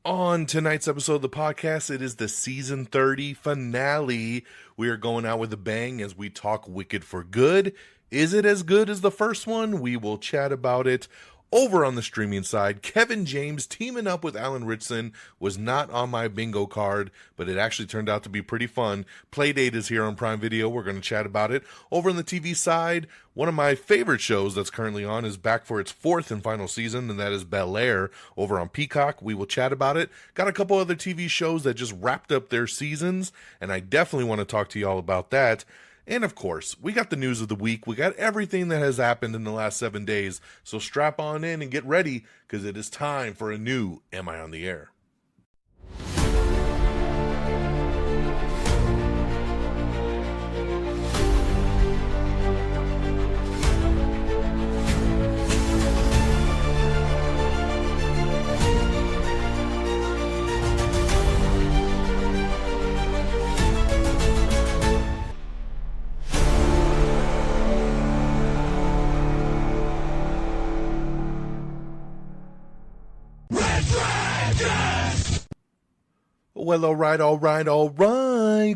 On tonight's episode of the podcast, it is the season 30 finale. We are going out with a bang as we talk Wicked for Good. Is it as good as the first one? We will chat about it. Over on the streaming side, Kevin James teaming up with Alan Ritchson was not on my bingo card, but it actually turned out to be pretty fun. Playdate is here on Prime Video. We're going to chat about it. Over on the TV side, one of my favorite shows that's currently on is back for its fourth and final season, and that is Bel-Air over on Peacock. We will chat about it. Got a couple other TV shows that just wrapped up their seasons, and I definitely want to talk to y'all about that. And of course, we got the news of the week. We got everything that has happened in the last 7 days. So strap on in and get ready, because it is time for a new Am I on the Air? Well, all right.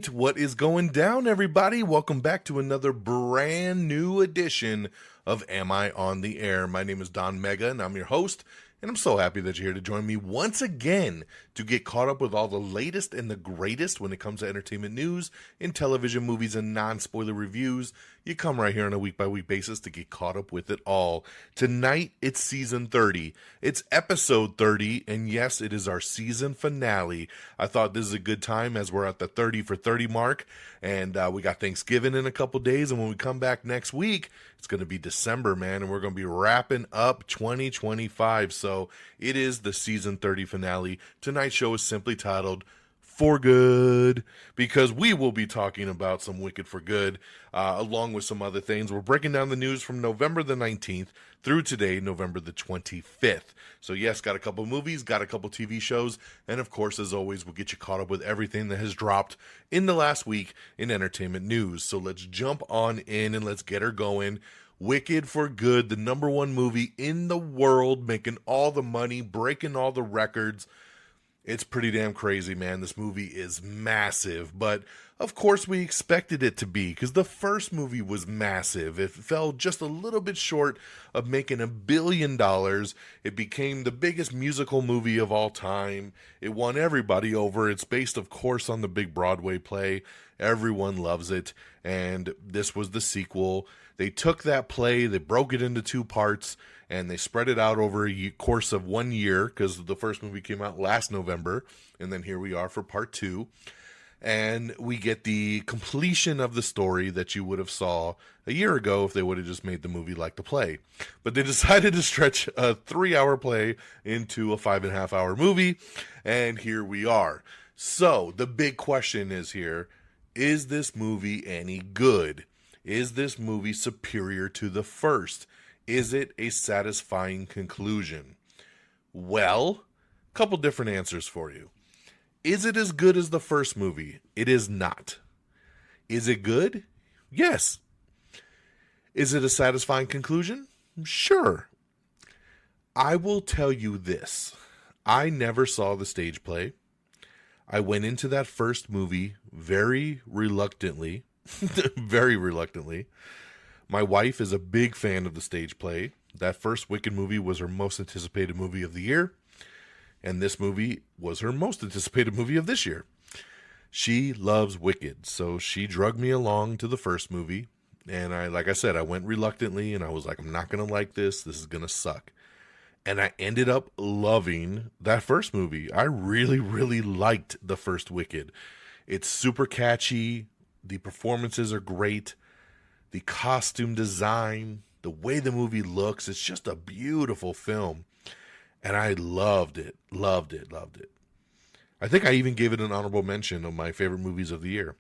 What is going down, everybody? Welcome back to another brand new edition of Am I on the Air? My name is DONMEGA, and I'm your host, and I'm so happy that you're here to join me once again to get caught up with all the latest and the greatest when it comes to entertainment news in television, movies, and non-spoiler reviews. You come right here on a week-by-week basis to get caught up with it all. Tonight, it's season 30. It's episode 30, and yes, it is our season finale. I thought this is a good time as we're at the 30 for 30 mark, and we got Thanksgiving in a couple days, and when we come back next week, it's going to be December, man, and we're going to be wrapping up 2025, so it is the season 30 finale. Tonight's show is simply titled For Good, because we will be talking about some Wicked for Good, along with some other things. We're breaking down the news from November the 19th through today, November the 25th. So yes, got a couple movies, got a couple TV shows, and of course, as always, we'll get you caught up with everything that has dropped in the last week in entertainment news. So let's jump on in and let's get her going. Wicked for Good, the #1 movie in the world, making all the money, breaking all the records. It's pretty damn crazy, man. This movie is massive, but of course we expected it to be, because the first movie was massive. It fell just a little bit short of making $1 billion. It became the biggest musical movie of all time. It won everybody over. It's based, of course, on the big Broadway play. Everyone loves it, and this was the sequel. They took that play, they broke it into 2 parts, and they spread it out over a course of 1 year, because the first movie came out last November, and then here we are for part 2. And we get the completion of the story that you would have saw a year ago if they would have just made the movie like the play. But they decided to stretch a 3-hour play into a 5.5-hour movie, and here we are. So the big question is here, is this movie any good? Is this movie superior to the first? Is it a satisfying conclusion? Well, a couple different answers for you. Is it as good as the first movie? It is not. Is it good? Yes. Is it a satisfying conclusion? Sure. I will tell you this. I never saw the stage play. I went into that first movie very reluctantly. Very reluctantly. My wife is a big fan of the stage play. That first Wicked movie was her most anticipated movie of the year, and this movie was her most anticipated movie of this year. She loves Wicked, so she drugged me along to the first movie, and like I said, I went reluctantly, and I was like, I'm not going to like this. This is going to suck. And I ended up loving that first movie. I really, really liked the first Wicked. It's super catchy. The performances are great. The costume design, the way the movie looks, it's just a beautiful film. And I loved it. I think I even gave it an honorable mention of my favorite movies of the year.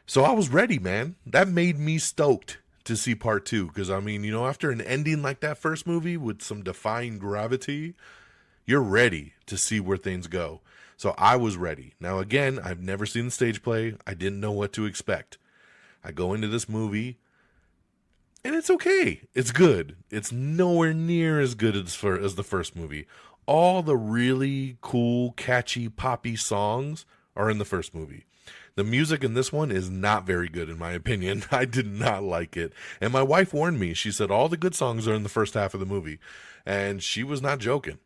So I was ready, man. That made me stoked to see part 2. Because, I mean, after an ending like that first movie with some defying gravity, you're ready to see where things go. So I was ready. Now, again, I've never seen the stage play. I didn't know what to expect. I go into this movie, and it's okay. It's good. It's nowhere near as good as the first movie. all the really cool, catchy, poppy songs are in the first movie. The music in this one is not very good, in my opinion. I did not like it. And my wife warned me. She said all the good songs are in the first half of the movie. And she was not joking.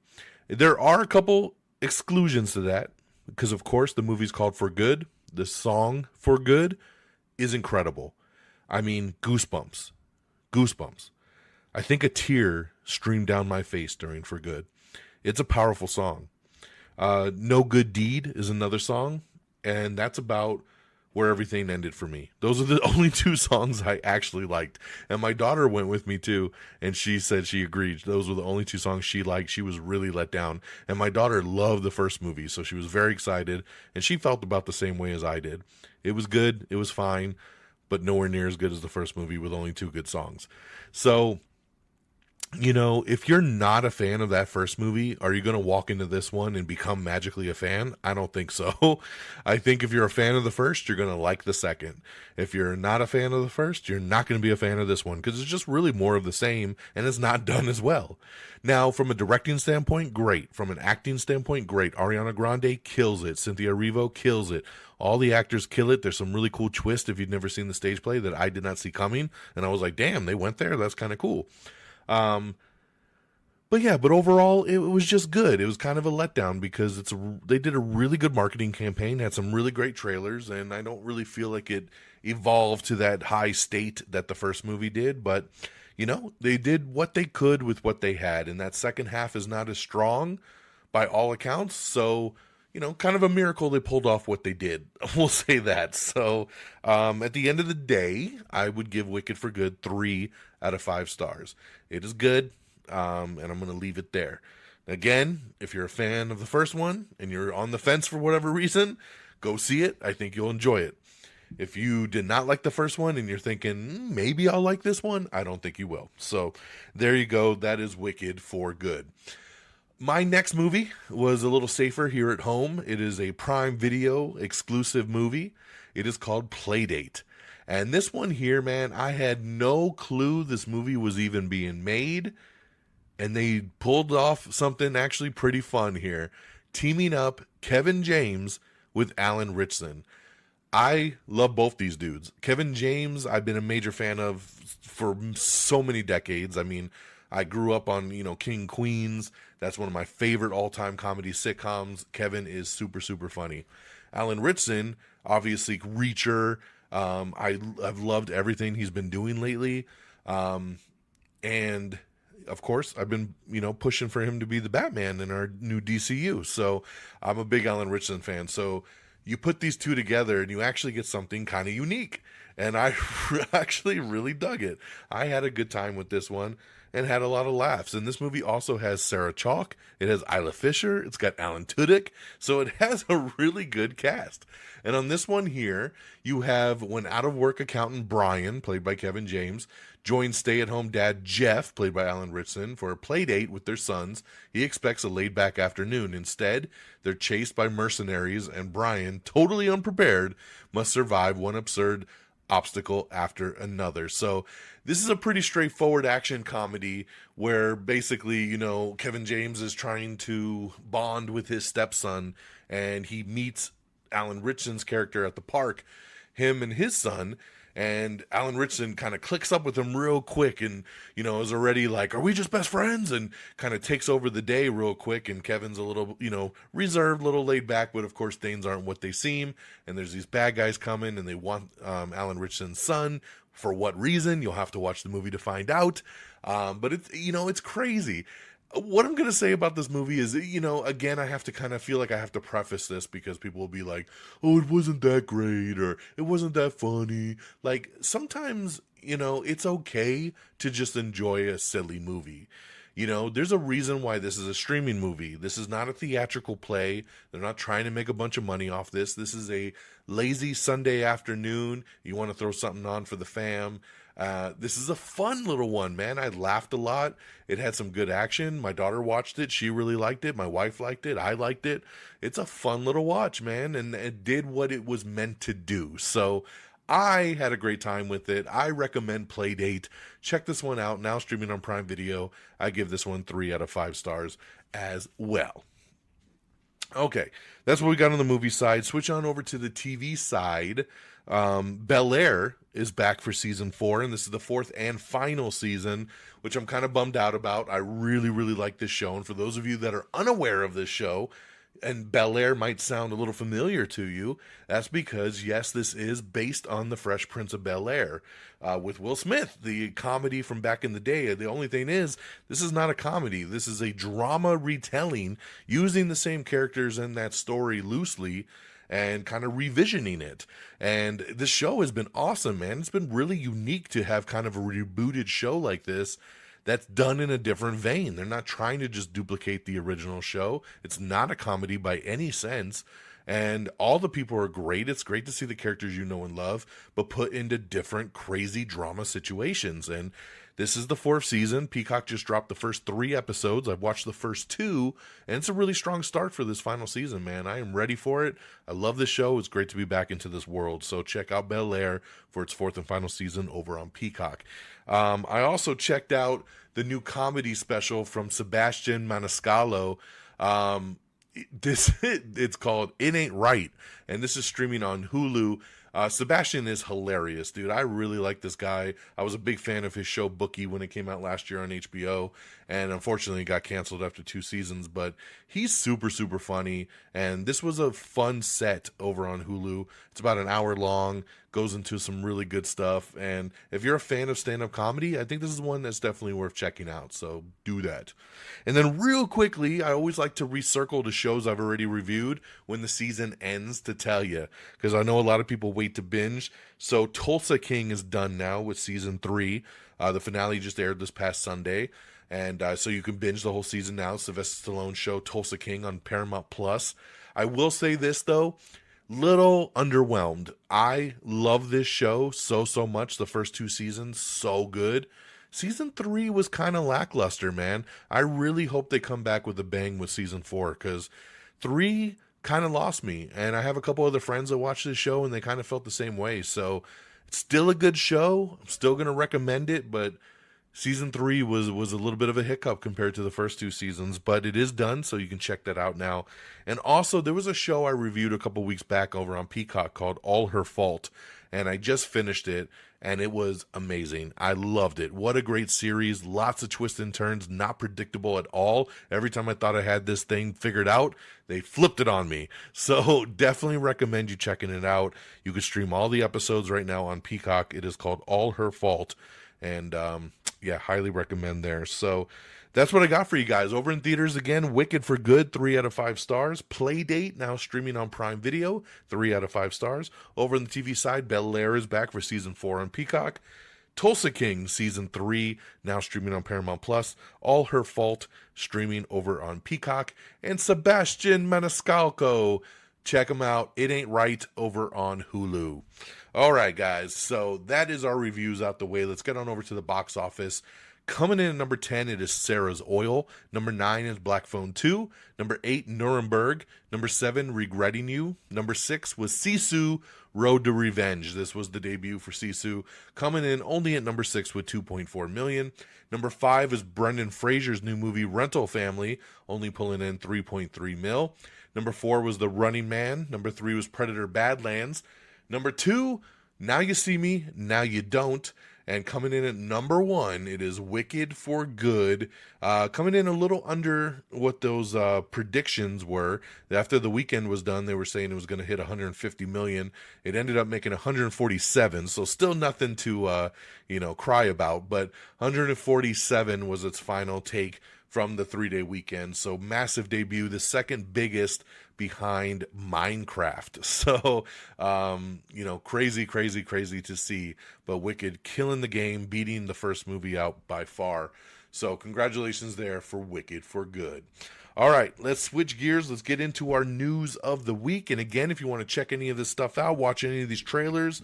There are a couple exclusions to that, because, of course, the movie's called For Good. The song For Good is incredible. I mean, goosebumps. Goosebumps. I think a tear streamed down my face during For Good. It's a powerful song. No Good Deed is another song, and that's about where everything ended for me. Those are the only two songs I actually liked. And my daughter went with me too, and she said she agreed. Those were the only two songs she liked. She was really let down. And my daughter loved the first movie, so she was very excited, and she felt about the same way as I did. It was good, it was fine, but nowhere near as good as the first movie with only two good songs. So, you know, if you're not a fan of that first movie, are you going to walk into this one and become magically a fan? I don't think so. I think if you're a fan of the first, you're going to like the second. If you're not a fan of the first, you're not going to be a fan of this one, because it's just really more of the same, and it's not done as well. Now, from a directing standpoint, great. From an acting standpoint, great. Ariana Grande kills it. Cynthia Erivo kills it. All the actors kill it. There's some really cool twists if you've never seen the stage play that I did not see coming, and I was like, damn, they went there? That's kind of cool. But overall, it was just good. It was kind of a letdown because they did a really good marketing campaign, had some really great trailers, and I don't really feel like it evolved to that high state that the first movie did. But, you know, they did what they could with what they had, and that second half is not as strong by all accounts. So, you know, kind of a miracle they pulled off what they did. We'll say that. So, at the end of the day, I would give Wicked for Good 3 out of 5 stars. It is good. And I'm going to leave it there. Again, if you're a fan of the first one and you're on the fence for whatever reason, go see it. I think you'll enjoy it. If you did not like the first one and you're thinking, maybe I'll like this one, I don't think you will. So there you go. That is Wicked for Good. My next movie was a little safer here at home. It is a Prime Video exclusive movie. It is called Playdate. And this one here, man, I had no clue this movie was even being made. And they pulled off something actually pretty fun here, teaming up Kevin James with Alan Ritchson. I love both these dudes. Kevin James, I've been a major fan of for so many decades. I mean, I grew up on, you know, King Queens. That's one of my favorite all-time comedy sitcoms. Kevin is super, super funny. Alan Ritchson, obviously Reacher. I've loved everything he's been doing lately. And of course, I've been, you know, pushing for him to be the Batman in our new DCU. So I'm a big Alan Ritchson fan. So you put these two together and you actually get something kind of unique. And I actually really dug it. I had a good time with this one and had a lot of laughs. And this movie also has Sarah Chalke. It has Isla Fisher. It's got Alan Tudyk. So it has a really good cast. And on this one here, you have when out-of-work accountant Brian, played by Kevin James, joins stay-at-home dad Jeff, played by Alan Ritchson, for a play date with their sons. He expects a laid-back afternoon. Instead, they're chased by mercenaries, and Brian, totally unprepared, must survive one absurd obstacle after another. So this is a pretty straightforward action comedy where basically, you know, Kevin James is trying to bond with his stepson, and he meets Alan Ritchson's character at the park, him and his son, and Alan Ritchson kind of clicks up with him real quick and, you know, is already like, are we just best friends? And kind of takes over the day real quick. And Kevin's a little, you know, reserved, little laid back, but of course things aren't what they seem. And there's these bad guys coming and they want Alan Ritchson's son. For what reason? You'll have to watch the movie to find out. But it's, you know, it's crazy. What I'm going to say about this movie is, you know, again, I have to kind of feel like I have to preface this because people will be like, oh, it wasn't that great or it wasn't that funny. Like, sometimes, you know, it's okay to just enjoy a silly movie. You know, there's a reason why this is a streaming movie. This is not a theatrical play. They're not trying to make a bunch of money off this. This is a lazy Sunday afternoon. You want to throw something on for the fam. This is a fun little one, man. I laughed a lot. It had some good action. My daughter watched it. She really liked it. My wife liked it. I liked it. It's a fun little watch, man. And it did what it was meant to do. So I had a great time with it. I recommend Playdate. Check this one out, now streaming on Prime Video. I give this one 3 out of 5 stars as well. Okay, that's what we got on the movie side. Switch on over to the TV side. Bel-Air is back for season 4, and this is the 4th and final season, which I'm kind of bummed out about. I really, really like this show, and for those of you that are unaware of this show, and Bel-Air might sound a little familiar to you, that's because, yes, this is based on The Fresh Prince of Bel-Air with Will Smith, the comedy from back in the day. The only thing is, this is not a comedy. This is a drama retelling using the same characters in that story loosely and kind of revisioning it. And this show has been awesome, man. It's been really unique to have kind of a rebooted show like this that's done in a different vein. They're not trying to just duplicate the original show. It's not a comedy by any sense. And all the people are great. It's great to see the characters you know and love, but put into different crazy drama situations. And this is the 4th season. Peacock just dropped the first 3 episodes. I've watched the first 2, and it's a really strong start for this final season, man. I am ready for it. I love this show. It's great to be back into this world. So check out Bel-Air for its 4th and final season over on Peacock. I also checked out the new comedy special from Sebastian Maniscalco. It's called It Ain't Right, and this is streaming on Hulu. Sebastian is hilarious, dude. I really like this guy. I was a big fan of his show Bookie when it came out last year on HBO, and unfortunately it got canceled after 2 seasons, but he's super, super funny, and this was a fun set over on Hulu. It's about an hour long, goes into some really good stuff, and if you're a fan of stand-up comedy, I think this is one that's definitely worth checking out, so do that. And then real quickly, I always like to recircle the shows I've already reviewed when the season ends to tell you, because I know a lot of people wait to binge. So Tulsa King is done now with season 3. The finale just aired this past Sunday, and so you can binge the whole season now. Sylvester Stallone's show Tulsa King on Paramount Plus. I will say this though, little underwhelmed. I love this show so much. The first 2 seasons, so good. Season 3 was kind of lackluster, man. I really hope they come back with a bang with season 4, because 3 kind of lost me. And I have a couple other friends that watched this show, and they kind of felt the same way. So it's still a good show. I'm still going to recommend it, but season 3 was a little bit of a hiccup compared to the first 2 seasons, but it is done, so you can check that out now. And also, there was a show I reviewed a couple weeks back over on Peacock called All Her Fault, and I just finished it, and it was amazing. I loved it. What a great series. Lots of twists and turns, not predictable at all. Every time I thought I had this thing figured out, they flipped it on me. So definitely recommend you checking it out. You can stream all the episodes right now on Peacock. It is called All Her Fault. And yeah, highly recommend there. So that's what I got for you guys. Over in theaters again, Wicked for Good, 3 out of 5 stars. Playdate, now streaming on Prime Video, 3 out of 5 stars. Over on the TV side, Bel-Air is back for season 4 on Peacock. Tulsa King, season 3, now streaming on Paramount Plus. All Her Fault, streaming over on Peacock. And Sebastian Maniscalco, check him out. It Ain't Right over on Hulu. All right, guys, so that is our reviews out the way. Let's get on over to the box office. Coming in at number 10, it is Sarah's Oil. Number 9 is Black Phone 2. Number 8, Nuremberg. Number 7, Regretting You. Number 6 was Sisu, Road to Revenge. This was the debut for Sisu, coming in only at number 6 with 2.4 million. Number 5 is Brendan Fraser's new movie Rental Family, only pulling in 3.3 mil. Number 4 was The Running Man. Number 3 was Predator Badlands. Number 2, Now You See Me, Now You Don't. And coming in at number 1, it is Wicked for Good. Coming in a little under what those predictions were. After the weekend was done, they were saying it was going to hit 150 million. It ended up making 147, so still nothing to cry about. But 147 was its final take from the 3-day weekend. So massive debut, the second biggest behind Minecraft. So, crazy to see. But Wicked killing the game, beating the first movie out by far. So congratulations there for Wicked for Good. All right, let's switch gears. Let's get into our news of the week. And again, if you want to check any of this stuff out, watch any of these trailers,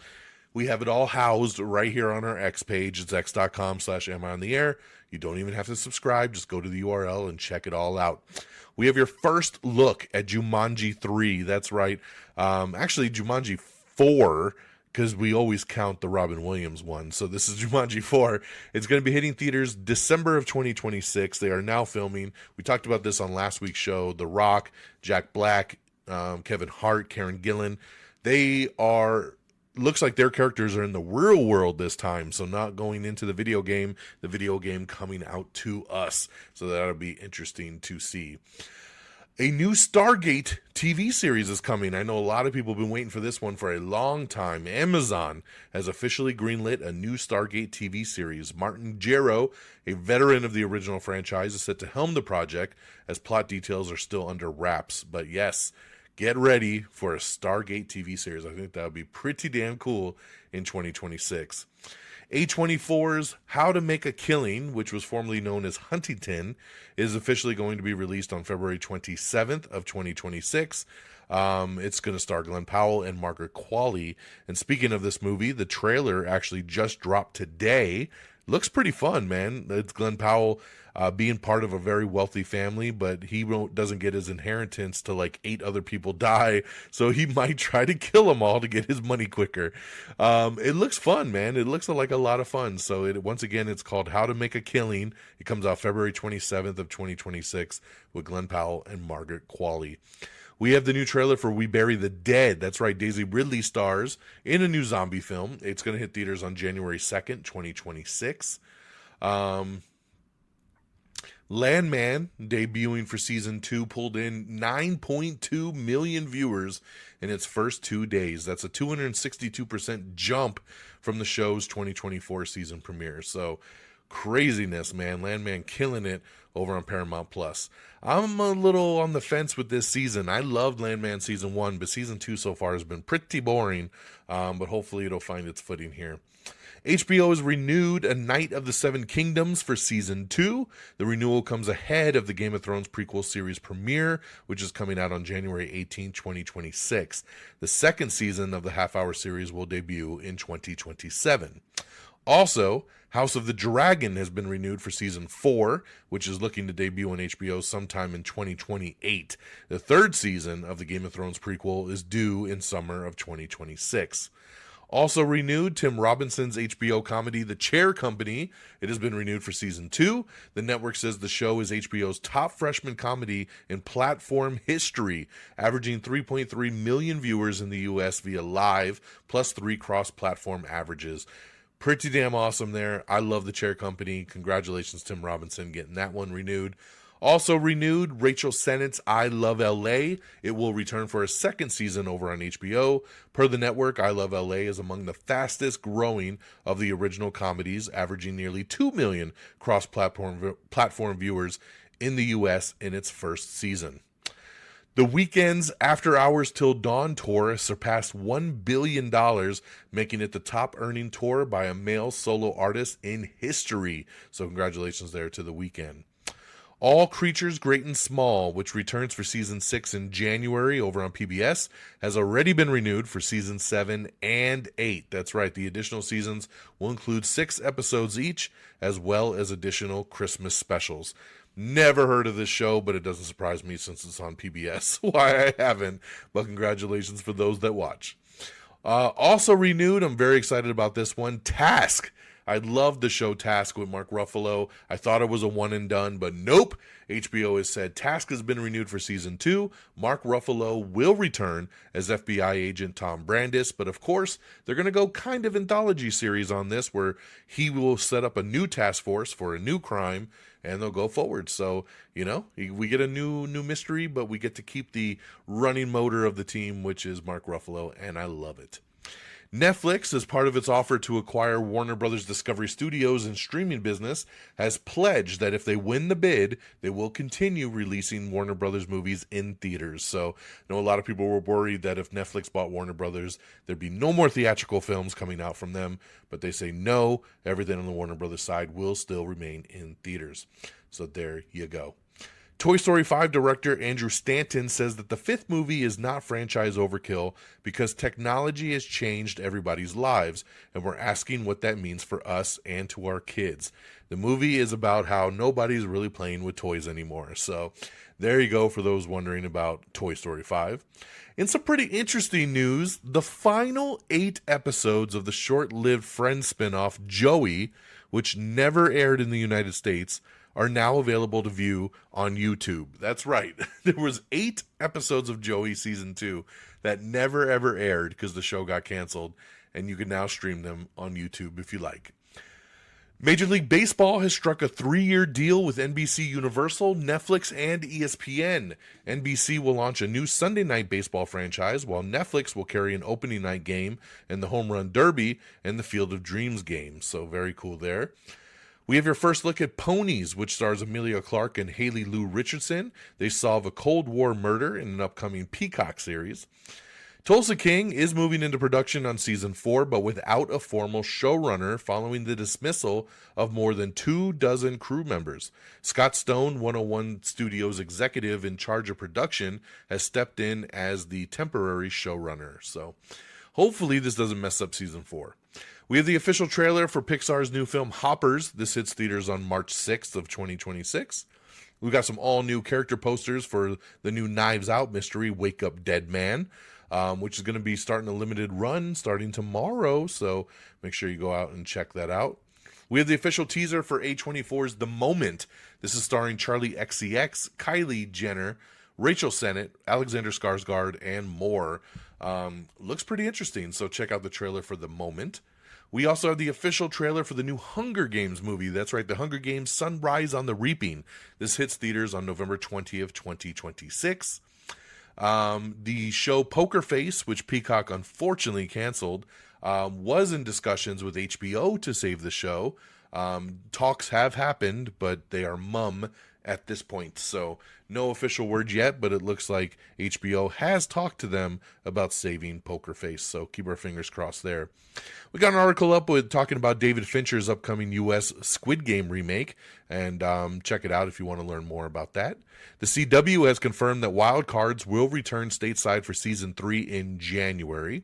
we have it all housed right here on our X page. It's x.com/amiontheair. You don't even have to subscribe. Just go to the URL and check it all out. We have your first look at Jumanji 3. That's right. Actually, Jumanji 4 because we always count the Robin Williams one. So this is Jumanji 4. It's going to be hitting theaters December of 2026. They are now filming. We talked about this on last week's show. The Rock, Jack Black, Kevin Hart, Karen Gillan. They are, looks like their characters are in the real world this time. So not going into the video game coming out to us. So that'll be interesting to see. A new Stargate TV series is coming. I know a lot of people have been waiting for this one for a long time. Amazon has officially greenlit a new Stargate TV series. Martin Gero, a veteran of the original franchise, is set to helm the project as plot details are still under wraps. But yes, get ready for a Stargate TV series. I think that would be pretty damn cool in 2026. A24's How to Make a Killing, which was formerly known as Huntington, is officially going to be released on February 27th of 2026. It's going to star Glenn Powell and Margaret Qualley. And speaking of this movie, the trailer actually just dropped today. Looks pretty fun, man. It's Glenn Powell being part of a very wealthy family, but he doesn't get his inheritance till like 8 other people die, so he might try to kill them all to get his money quicker. It looks fun, man. It looks like a lot of fun. So once again, it's called How to Make a Killing. It comes out February 27th of 2026 with Glenn Powell and Margaret Qualley. We have the new trailer for We Bury the Dead. That's right, Daisy Ridley stars in a new zombie film. It's going to hit theaters on January 2nd, 2026. Landman, debuting for season 2, pulled in 9.2 million viewers in its first 2 days. That's a 262% jump from the show's 2024 season premiere. So craziness, man. Landman killing it over on Paramount Plus. I'm a little on the fence with this season. I loved Landman season 1, but season 2 so far has been pretty boring. But hopefully it'll find its footing here. HBO has renewed A Night of the Seven Kingdoms for season 2. The renewal comes ahead of the Game of Thrones prequel series premiere, which is coming out on January 18, 2026. The second season of the half-hour series will debut in 2027. Also, House of the Dragon has been renewed for season 4, which is looking to debut on HBO sometime in 2028. The third season of the Game of Thrones prequel is due in summer of 2026. Also renewed, Tim Robinson's HBO comedy, The Chair Company. It has been renewed for season 2. The network says the show is HBO's top freshman comedy in platform history, averaging 3.3 million viewers in the U.S. via live, plus 3 cross-platform averages. Pretty damn awesome there. I love The Chair Company. Congratulations, Tim Robinson, getting that one renewed. Also renewed, Rachel Sennett's I Love L.A. It will return for a second season over on HBO. Per the network, I Love L.A. is among the fastest growing of the original comedies, averaging nearly 2 million cross-platform viewers in the U.S. in its first season. The Weeknd's After Hours Till Dawn tour surpassed $1 billion, making it the top-earning tour by a male solo artist in history. So congratulations there to The Weeknd. All Creatures Great and Small, which returns for season 6 in January over on PBS, has already been renewed for season 7 and 8. That's right, the additional seasons will include 6 episodes each, as well as additional Christmas specials. Never heard of this show, but it doesn't surprise me since it's on PBS. Why I haven't, but congratulations for those that watch. Also renewed, I'm very excited about this one, Task. I loved the show Task with Mark Ruffalo. I thought it was a one and done, but nope. HBO has said Task has been renewed for season 2. Mark Ruffalo will return as FBI agent Tom Brandis, but of course, they're going to go kind of anthology series on this where he will set up a new task force for a new crime and they'll go forward. So, you know, we get a new mystery, but we get to keep the running motor of the team, which is Mark Ruffalo, and I love it. Netflix, as part of its offer to acquire Warner Brothers Discovery Studios and streaming business, has pledged that if they win the bid, they will continue releasing Warner Brothers movies in theaters. So I know a lot of people were worried that if Netflix bought Warner Brothers, there'd be no more theatrical films coming out from them, but they say no, everything on the Warner Brothers side will still remain in theaters. So there you go. Toy Story 5 director Andrew Stanton says that the fifth movie is not franchise overkill because technology has changed everybody's lives, and we're asking what that means for us and to our kids. The movie is about how nobody's really playing with toys anymore. So there you go for those wondering about Toy Story 5. In some pretty interesting news, the final 8 episodes of the short-lived Friends spinoff Joey, which never aired in the United States, are now available to view on YouTube. That's right. There was 8 episodes of Joey season 2 that never ever aired because the show got canceled, and you can now stream them on YouTube if you like. Major League Baseball has struck a 3-year deal with NBC Universal, Netflix, and ESPN. NBC will launch a new Sunday Night Baseball franchise, while Netflix will carry an opening night game and the Home Run Derby and the Field of Dreams game. So very cool there. We have your first look at Ponies, which stars Emilia Clarke and Haley Lou Richardson. They solve a Cold War murder in an upcoming Peacock series. Tulsa King is moving into production on season 4, but without a formal showrunner following the dismissal of more than 24 crew members. Scott Stone, 101 Studios executive in charge of production, has stepped in as the temporary showrunner. So hopefully this doesn't mess up season 4. We have the official trailer for Pixar's new film Hoppers. This hits theaters on March 6th of 2026. We've got some all-new character posters for the new Knives Out mystery, Wake Up Dead Man, which is going to be starting a limited run starting tomorrow, so make sure you go out and check that out. We have the official teaser for A24's The Moment. This is starring Charlie XCX, Kylie Jenner, Rachel Sennett, Alexander Skarsgård, and more. Looks pretty interesting, so check out the trailer for The Moment. We also have the official trailer for the new Hunger Games movie. That's right, the Hunger Games Sunrise on the Reaping. This hits theaters on November 20th, 2026. The show Poker Face, which Peacock unfortunately canceled, was in discussions with HBO to save the show. Talks have happened, but they are mum at this point. So no official word yet, but it looks like HBO has talked to them about saving Poker Face. So keep our fingers crossed there. We got an article up with talking about David Fincher's upcoming U.S. Squid Game remake, and check it out if you want to learn more about that. The CW has confirmed that Wild Cards will return stateside for season 3 in January.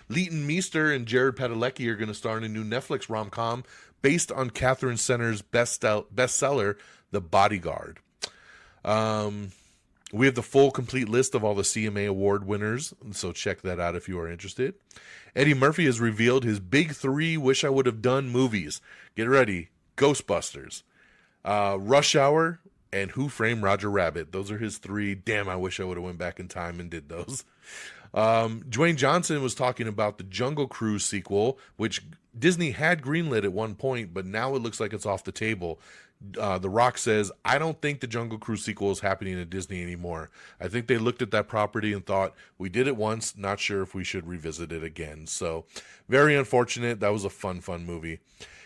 Leighton Meester and Jared Padalecki are going to star in a new Netflix rom-com based on Catherine Center's bestseller, The Bodyguard. We have the full complete list of all the CMA award winners, so check that out if you are interested. Eddie Murphy has revealed his big 3 Wish I Would Have Done movies. Get ready. Ghostbusters, Rush Hour, and Who Framed Roger Rabbit. Those are his 3. Damn, I wish I would have went back in time and did those. Dwayne Johnson was talking about the Jungle Cruise sequel, which Disney had greenlit at one point, but now it looks like it's off the table. The Rock says, I don't think the Jungle Cruise sequel is happening at Disney anymore. I think they looked at that property and thought, we did it once, not sure if we should revisit it again. So very unfortunate. That was a fun movie.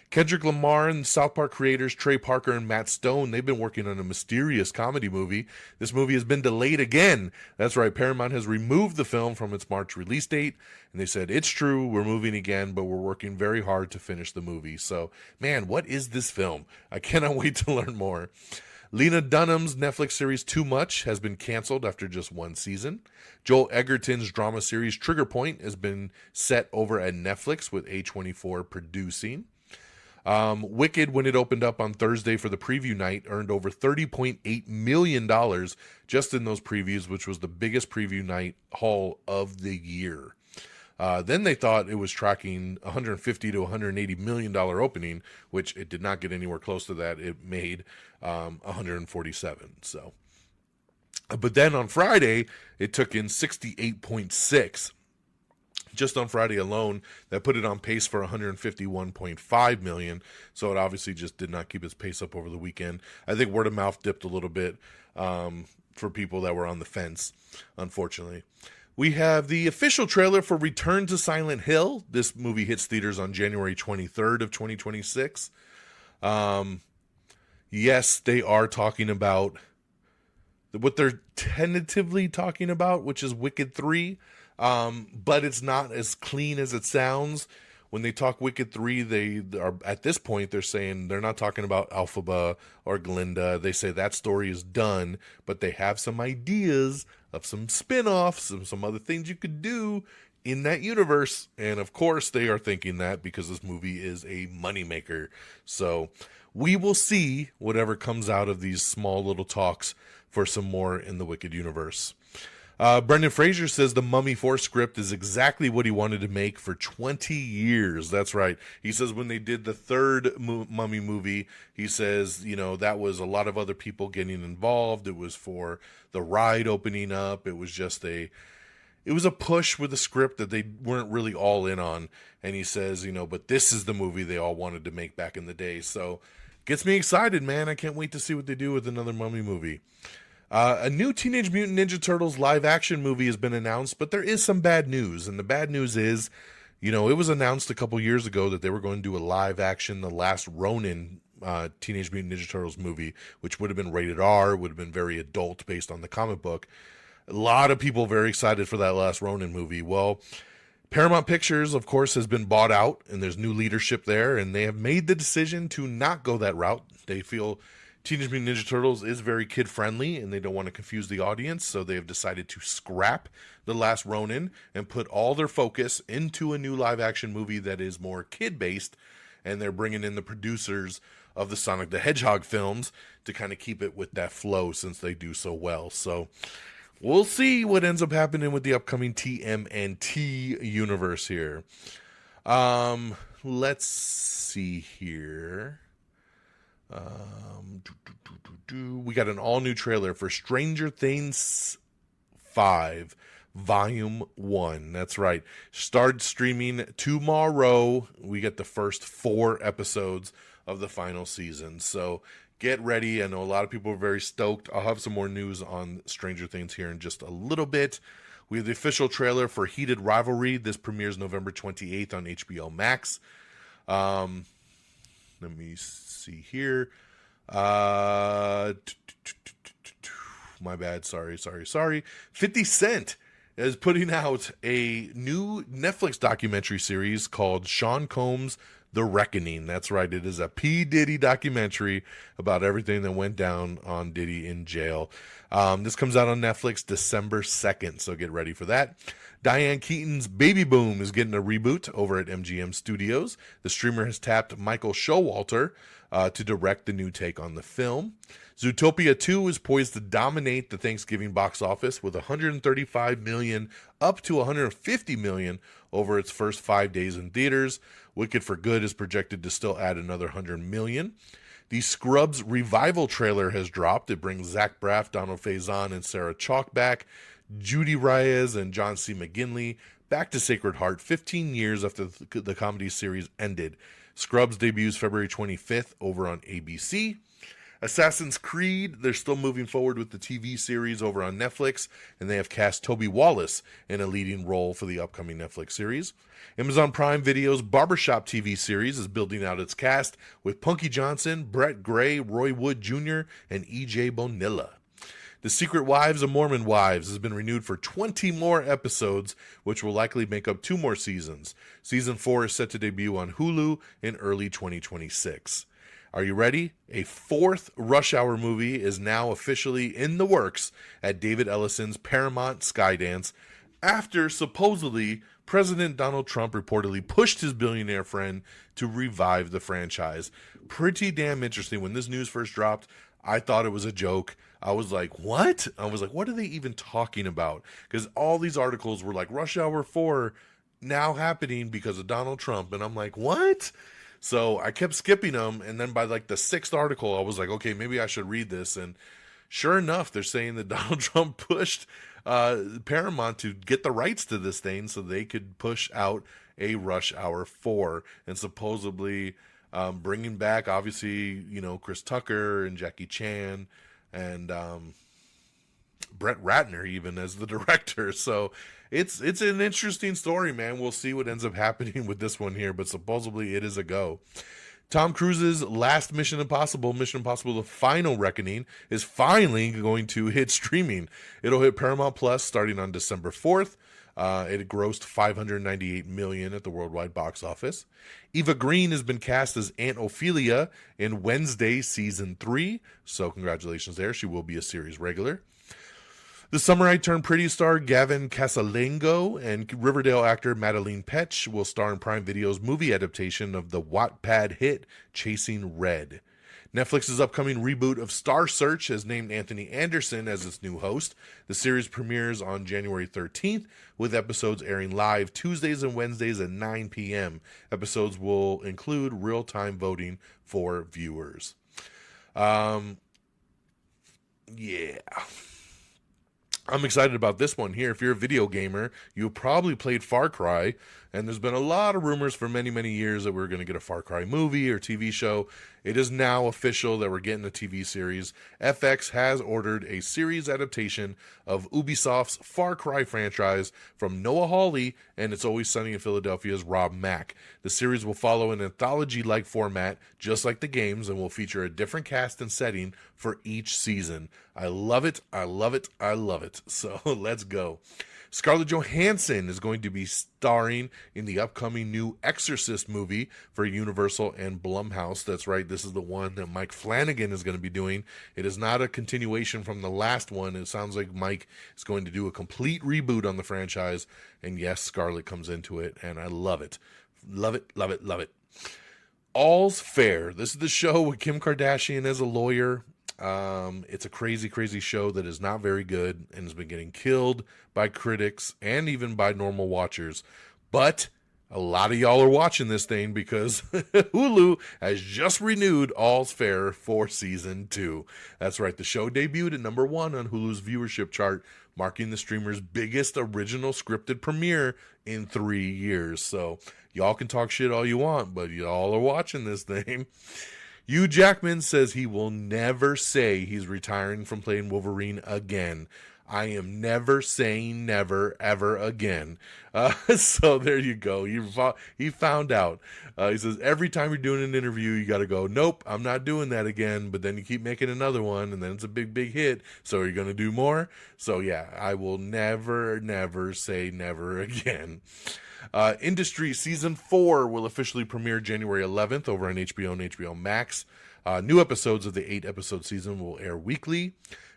Kendrick Lamar and South Park creators Trey Parker and Matt Stone, they've been working on a mysterious comedy movie. This movie has been delayed again. That's right, Paramount has removed the film from its March release date, and they said, it's true, we're moving again, but we're working very hard to finish the movie. So, man, what is this film? I cannot wait to learn more. Lena Dunham's Netflix series Too Much has been canceled after just 1 season. Joel Edgerton's drama series Trigger Point has been set over at Netflix with A24 producing. Wicked, when it opened up on Thursday for the preview night, earned over $30.8 million just in those previews, which was the biggest preview night haul of the year. Then they thought it was tracking $150 to $180 million opening, which it did not get anywhere close to that. It made 147. So, but then on Friday, it took in 68.6. Just on Friday alone, that put it on pace for 151.5 million. So it obviously just did not keep its pace up over the weekend. I think word of mouth dipped a little bit for people that were on the fence, unfortunately. We have the official trailer for Return to Silent Hill. This movie hits theaters on January 23rd of 2026. Yes, they are talking about what they're tentatively talking about, which is Wicked 3. But it's not as clean as it sounds. when they talk Wicked 3, they are, at this point, they're saying they're not talking about Elphaba or Glinda. They say that story is done, but they have some ideas of some spin-offs and some other things you could do in that universe. And of course, they are thinking that because this movie is a moneymaker. So we will see whatever comes out of these small little talks for some more in the Wicked universe. Brendan Fraser says the Mummy 4 script is exactly what he wanted to make for 20 years. That's right. He says when they did the third Mummy movie, he says, you know, that was a lot of other people getting involved. It was for the ride opening up. It was just it was a push with a script that they weren't really all in on. And he says, you know, but this is the movie they all wanted to make back in the day. So gets me excited, man. I can't wait to see what they do with another Mummy movie. A new Teenage Mutant Ninja Turtles live action movie has been announced, but there is some bad news. And the bad news is, you know, it was announced a couple years ago that they were going to do a live action, The Last Ronin Teenage Mutant Ninja Turtles movie, which would have been rated R, would have been very adult based on the comic book. A lot of people very excited for that Last Ronin movie. Well, Paramount Pictures, of course, has been bought out, and there's new leadership there, and they have made the decision to not go that route. They feel Teenage Mutant Ninja Turtles is very kid-friendly, and they don't want to confuse the audience, so they have decided to scrap The Last Ronin and put all their focus into a new live-action movie that is more kid-based, and they're bringing in the producers of the Sonic the Hedgehog films to kind of keep it with that flow since they do so well. So we'll see what ends up happening with the upcoming TMNT universe here. Let's see here. We got an all-new trailer for Stranger Things 5 Volume 1. That's right. Start streaming tomorrow. We get the first 4 episodes of the final season. So get ready. I know a lot of people are very stoked. I'll have some more news on Stranger Things here in just a little bit. We have the official trailer for Heated Rivalry. This premieres November 28th on HBO Max. Let me see here. My bad. Sorry. 50 Cent is putting out a new Netflix documentary series called Sean Combs The Reckoning. That's right. It is a P. Diddy documentary about everything that went down on Diddy in jail. This comes out on Netflix December 2nd, so get ready for that. Diane Keaton's Baby Boom is getting a reboot over at MGM Studios. The streamer has tapped Michael Showalter to direct the new take on the film. Zootopia 2 is poised to dominate the Thanksgiving box office with $135 million up to $150 million over its first 5 days in theaters. Wicked for Good is projected to still add another $100 million. The Scrubs revival trailer has dropped. It brings Zach Braff, Donald Faison, and Sarah Chalk back. Judy Reyes and John C. McGinley back to Sacred Heart 15 years after the comedy series ended. Scrubs debuts February 25th over on ABC. Assassin's Creed, they're still moving forward with the TV series over on Netflix, and they have cast Toby Wallace in a leading role for the upcoming Netflix series. Amazon Prime Video's Barbershop TV series is building out its cast with Punky Johnson, Brett Gray, Roy Wood Jr., and E.J. Bonilla. The Secret Wives of Mormon Wives has been renewed for 20 more episodes, which will likely make up 2 more seasons. Season 4 is set to debut on Hulu in early 2026. Are you ready? A 4th Rush Hour movie is now officially in the works at David Ellison's Paramount Skydance after supposedly President Donald Trump reportedly pushed his billionaire friend to revive the franchise. Pretty damn interesting. When this news first dropped, I thought it was a joke. I was like, what? I was like, what are they even talking about? Because all these articles were like, Rush Hour 4 now happening because of Donald Trump. And I'm like, what? So I kept skipping them. And then by like the 6th article, I was like, okay, maybe I should read this. And sure enough, they're saying that Donald Trump pushed Paramount to get the rights to this thing so they could push out a Rush Hour 4. And supposedly bringing back, obviously, you know, Chris Tucker and Jackie Chan and Brett Ratner even as the director. So it's an interesting story, man. We'll see what ends up happening with this one here, but supposedly it is a go. Tom Cruise's last Mission Impossible, The Final Reckoning, is finally going to hit streaming. It'll hit Paramount Plus starting on December 4th. It grossed $598 million at the worldwide box office. Eva Green has been cast as Aunt Ophelia in Wednesday season 3, so congratulations there. She will be a series regular. The Samurai-turned-pretty star Gavin Casalengo and Riverdale actor Madeleine Petsch will star in Prime Video's movie adaptation of the Wattpad hit Chasing Red. Netflix's upcoming reboot of Star Search has named Anthony Anderson as its new host. The series premieres on January 13th, with episodes airing live Tuesdays and Wednesdays at 9 p.m. Episodes will include real-time voting for viewers. Yeah. I'm excited about this one here. If you're a video gamer, you probably played Far Cry, and there's been a lot of rumors for many, many years that we're going to get a Far Cry movie or TV show. It is now official that we're getting a TV series. FX has ordered a series adaptation of Ubisoft's Far Cry franchise from Noah Hawley and It's Always Sunny in Philadelphia's Rob Mack. The series will follow an anthology-like format, just like the games, and will feature a different cast and setting for each season. I love it. I love it. I love it. So let's go. Scarlett Johansson is going to be starring in the upcoming new Exorcist movie for Universal and Blumhouse. That's right, this is the one that Mike Flanagan is going to be doing. It is not a continuation from the last one. It sounds like Mike is going to do a complete reboot on the franchise. And yes, Scarlett comes into it, and I love it. Love it, love it, love it. All's Fair. This is the show with Kim Kardashian as a lawyer. It's a crazy, crazy show that is not very good and has been getting killed by critics and even by normal watchers. But a lot of y'all are watching this thing because Hulu has just renewed All's Fair for season 2. That's right. The show debuted at number 1 on Hulu's viewership chart, marking the streamer's biggest original scripted premiere in 3 years. So y'all can talk shit all you want, but y'all are watching this thing. Hugh Jackman says he will never say he's retiring from playing Wolverine again. I am never saying never, ever again. So there you go. He found out. He says every time you're doing an interview, you got to go, nope, I'm not doing that again. But then you keep making another one, and then it's a big, big hit. So are you going to do more? So yeah, I will never, never say never again. Industry Season 4 will officially premiere January 11th over on HBO and HBO Max. New episodes of the 8-episode season will air weekly.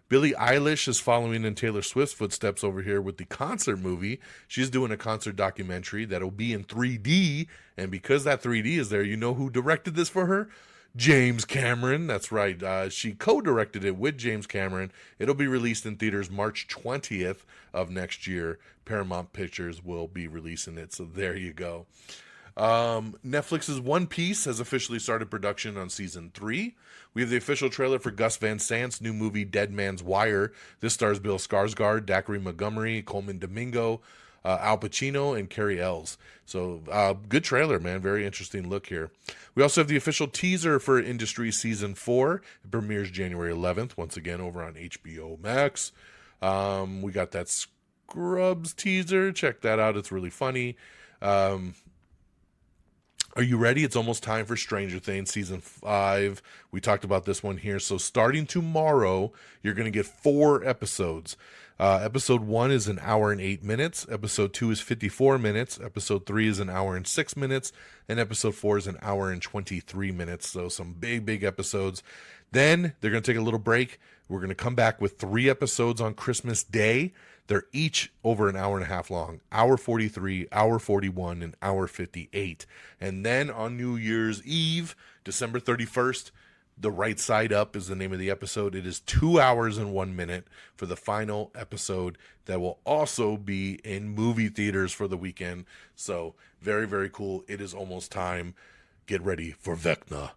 Billie Eilish is following in Taylor Swift's footsteps over here with the concert movie. She's doing a concert documentary that'll be in 3D, and because that 3D is there, you know who directed this for her? James Cameron. That's right. She co-directed it with James Cameron. It'll be released in theaters March 20th of next year. Paramount Pictures will be releasing it, so there you go. Netflix's One Piece has officially started production on season 3. We have the official trailer for Gus Van Sant's new movie Dead Man's Wire. This stars Bill Skarsgård, Dacre Montgomery, Coleman Domingo, Al Pacino, and Carrie Ells. So good trailer, man. Very interesting look here. We also have the official teaser for Industry Season 4. It premieres January 11th, once again over on HBO Max. We got that Scrubs teaser. Check that out. It's really funny. Are you ready? It's almost time for Stranger Things Season 5. We talked about this one here. So starting tomorrow, you're going to get 4 episodes. Episode 1 is an hour and 8 minutes. Episode 2 is 54 minutes. Episode 3 is an hour and 6 minutes. And episode 4 is an hour and 23 minutes. So some big, big episodes. Then they're going to take a little break. We're going to come back with 3 episodes on Christmas Day. They're each over an hour and a half long. Hour 43, hour 41, and hour 58. And then on New Year's Eve, December 31st, The Right Side Up is the name of the episode. It is 2 hours and 1 minute for the final episode that will also be in movie theaters for the weekend. So very, very cool. It is almost time. Get ready for Vecna.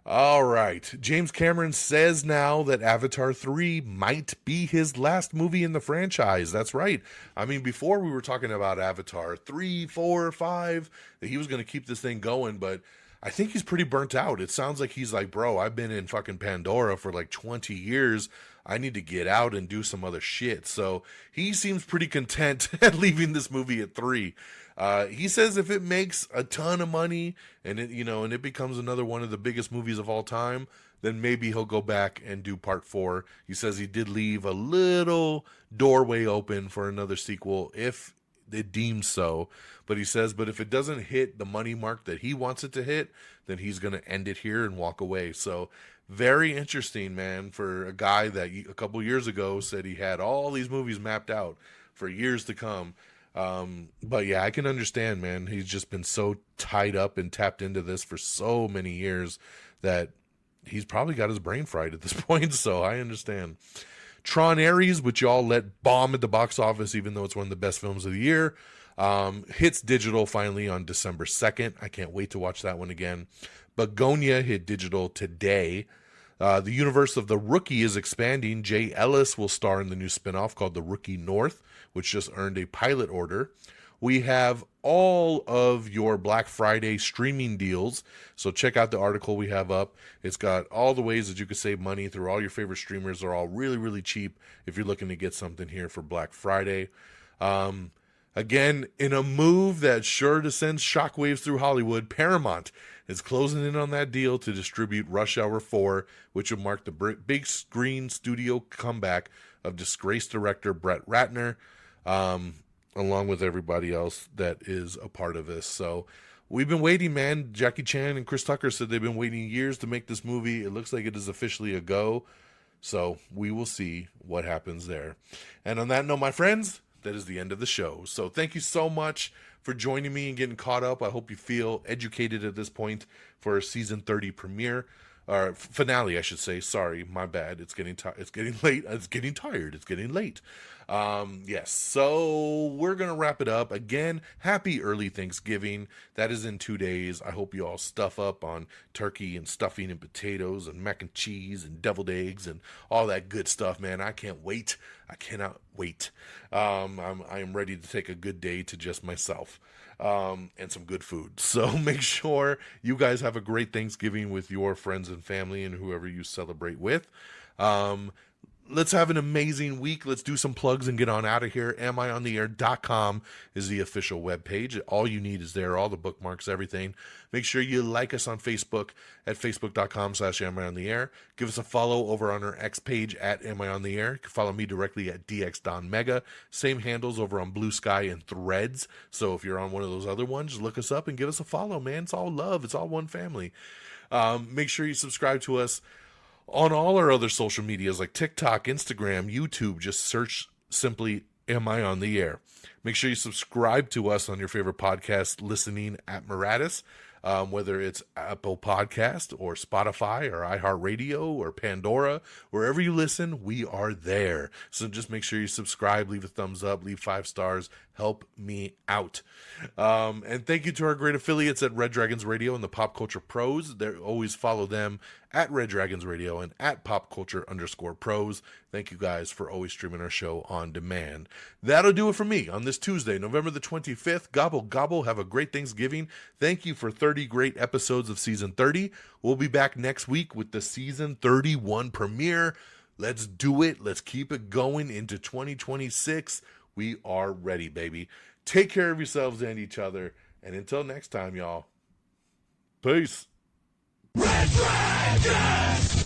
All right. James Cameron says now that Avatar 3 might be his last movie in the franchise. That's right. I mean, before we were talking about Avatar 3, 4, 5, that he was going to keep this thing going, but I think he's pretty burnt out. It sounds like he's like, bro, I've been in fucking Pandora for like 20 years. I need to get out and do some other shit. So he seems pretty content at leaving this movie at 3. He says if it makes a ton of money and it becomes another one of the biggest movies of all time, then maybe he'll go back and do part 4. He says he did leave a little doorway open for another sequel if it deems so. But he says, but if it doesn't hit the money mark that he wants it to hit, then he's going to end it here and walk away. So very interesting, man, for a guy that a couple years ago said he had all these movies mapped out for years to come. But yeah, I can understand, man. He's just been so tied up and tapped into this for so many years that he's probably got his brain fried at this point. So I understand. Tron Ares, which y'all let bomb at the box office, even though it's one of the best films of the year, hits digital finally on December 2nd. I can't wait to watch that one again. Begonia hit digital today. The universe of The Rookie is expanding. Jay Ellis will star in the new spinoff called The Rookie North, which just earned a pilot order. We have all of your Black Friday streaming deals. So check out the article we have up. It's got all the ways that you can save money through all your favorite streamers. They're all really, really cheap if you're looking to get something here for Black Friday. Again, in a move that's sure to send shockwaves through Hollywood, Paramount is closing in on that deal to distribute Rush Hour 4, which will mark the big screen studio comeback of disgraced director Brett Ratner, along with everybody else that is a part of this. So we've been waiting, man. Jackie Chan and Chris Tucker said they've been waiting years to make this movie. It looks like it is officially a go. So we will see what happens there. And on that note, my friends, that is the end of the show. So thank you so much for joining me and getting caught up. I hope you feel educated at this point for our season 30 premiere. Or finale, I should say. Sorry, my bad. It's getting late. It's getting tired. It's getting late. Yes. So we're gonna wrap it up again. Happy early Thanksgiving. That is in 2 days. I hope you all stuff up on turkey and stuffing and potatoes and mac and cheese and deviled eggs and all that good stuff, man. I can't wait. I cannot wait. I am ready to take a good day to just myself. And some good food. So make sure you guys have a great Thanksgiving with your friends and family and whoever you celebrate with. Let's have an amazing week. Let's do some plugs and get on out of here. amiontheair.com is the official webpage. All you need is there, all the bookmarks, everything. Make sure you like us on Facebook at facebook.com/amiontheair. Give us a follow over on our X page at amiontheair. You can follow me directly at DXDonMega. Same handles over on Blue Sky and Threads. So if you're on one of those other ones, just look us up and give us a follow, man. It's all love. It's all one family. Make sure you subscribe to us on all our other social medias like TikTok, Instagram, YouTube. Just search simply Am I on the Air. Make sure you subscribe to us on your favorite podcast listening apparatus, whether it's Apple Podcast or Spotify or iHeartRadio or Pandora. Wherever you listen, we are there. So just make sure you subscribe, leave a thumbs up, leave 5 stars. Help me out. And thank you to our great affiliates at Red Dragons Radio and the Pop Culture Pros. They always follow them at Red Dragons Radio and at PopCulture_Pros. Thank you guys for always streaming our show on demand. That'll do it for me on this Tuesday, November the 25th. Gobble, gobble. Have a great Thanksgiving. Thank you for 30 great episodes of Season 30. We'll be back next week with the Season 31 premiere. Let's do it. Let's keep it going into 2026. We are ready, baby. Take care of yourselves and each other. And until next time, y'all. Peace. Red Dragons!